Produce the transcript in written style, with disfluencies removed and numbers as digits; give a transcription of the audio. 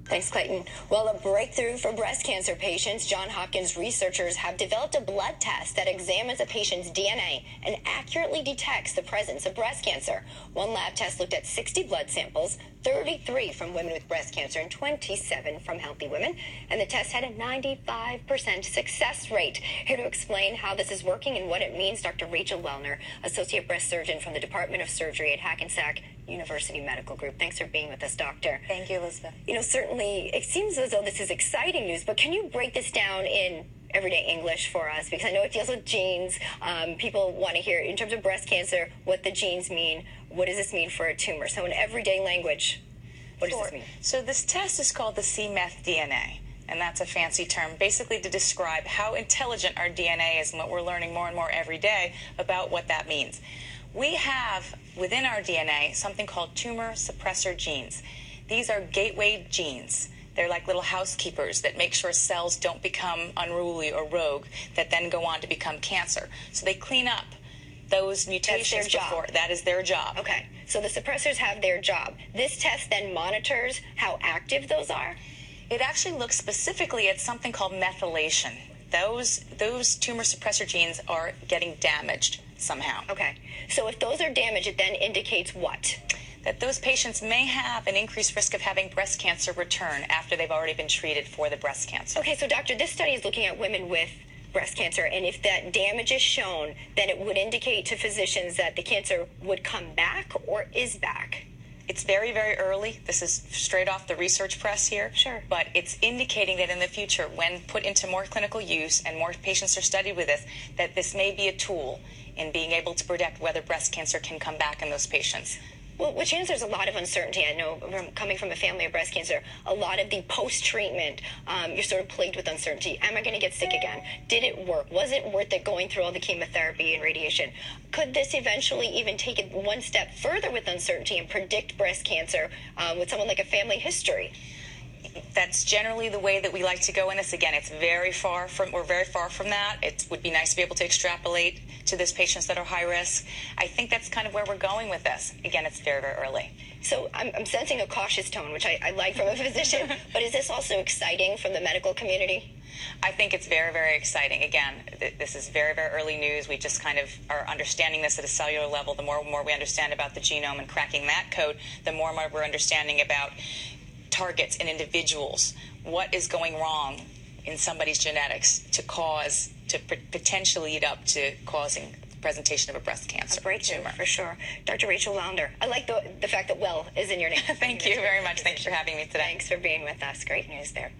Thanks, Clayton. Well, a breakthrough for breast cancer patients. Johns Hopkins researchers have developed a blood test that examines a patient's DNA and accurately detects the presence of breast cancer. One lab test looked at 60 blood samples, 33 from women with breast cancer and 27 from healthy women, and the test had a 95% success rate. Here to explain how this is working and what it means, Dr. Rachel Wellner, Associate Breast Surgeon from the Department of Surgery at Hackensack University Medical Group. Thanks for being with us, Doctor. Thank you, Elizabeth. You know, certainly it seems as though this is exciting news, but can you break this down in everyday English for us? Because I know it deals with genes. People want to hear, in terms of breast cancer, what the genes mean. What does this mean for a tumor? So in everyday language, what does this mean? So this test is called the c-Meth DNA. And that's a fancy term, basically to describe how intelligent our DNA is and what we're learning more and more every day about what that means. We have within our DNA something called tumor suppressor genes. These are gateway genes. They're like little housekeepers that make sure cells don't become unruly or rogue that then go on to become cancer. So they clean up those mutations. That's their job. That is their job. Okay, so the suppressors have their job. This test then monitors how active those are? It actually looks specifically at something called methylation. Those tumor suppressor genes are getting damaged somehow. Okay, so if those are damaged, it then indicates what? That those patients may have an increased risk of having breast cancer return after they've already been treated for the breast cancer. Okay, so doctor, this study is looking at women with breast cancer, and if that damage is shown, then it would indicate to physicians that the cancer would come back or is back. It's very, very early. This is straight off the research press here. Sure. But it's indicating that in the future, when put into more clinical use and more patients are studied with this, that this may be a tool in being able to predict whether breast cancer can come back in those patients. Well, which means there's a lot of uncertainty. I know coming from a family of breast cancer, a lot of the post-treatment, you're sort of plagued with uncertainty. Am I going to get sick again? Did it work? Was it worth it going through all the chemotherapy and radiation? Could this eventually even take it one step further with uncertainty and predict breast cancer with someone like a family history? That's generally the way that we like to go in this. Again, we're very far from that. It would be nice to be able to extrapolate to those patients that are high risk. I think that's kind of where we're going with this. Again, it's very, very early. So I'm sensing a cautious tone, which I like from a physician, but is this also exciting from the medical community? I think it's very, very exciting. Again, this is very, very early news. We just kind of are understanding this at a cellular level. The more and more we understand about the genome and cracking that code, the more and more we're understanding about targets in individuals. What is going wrong in somebody's genetics to potentially lead up to causing the presentation of a breast cancer tumor? For sure. Dr. Rachel Wellner, I like the fact that well is in your name. Thank you very much. Thanks for having me today. Thanks for being with us. Great news there.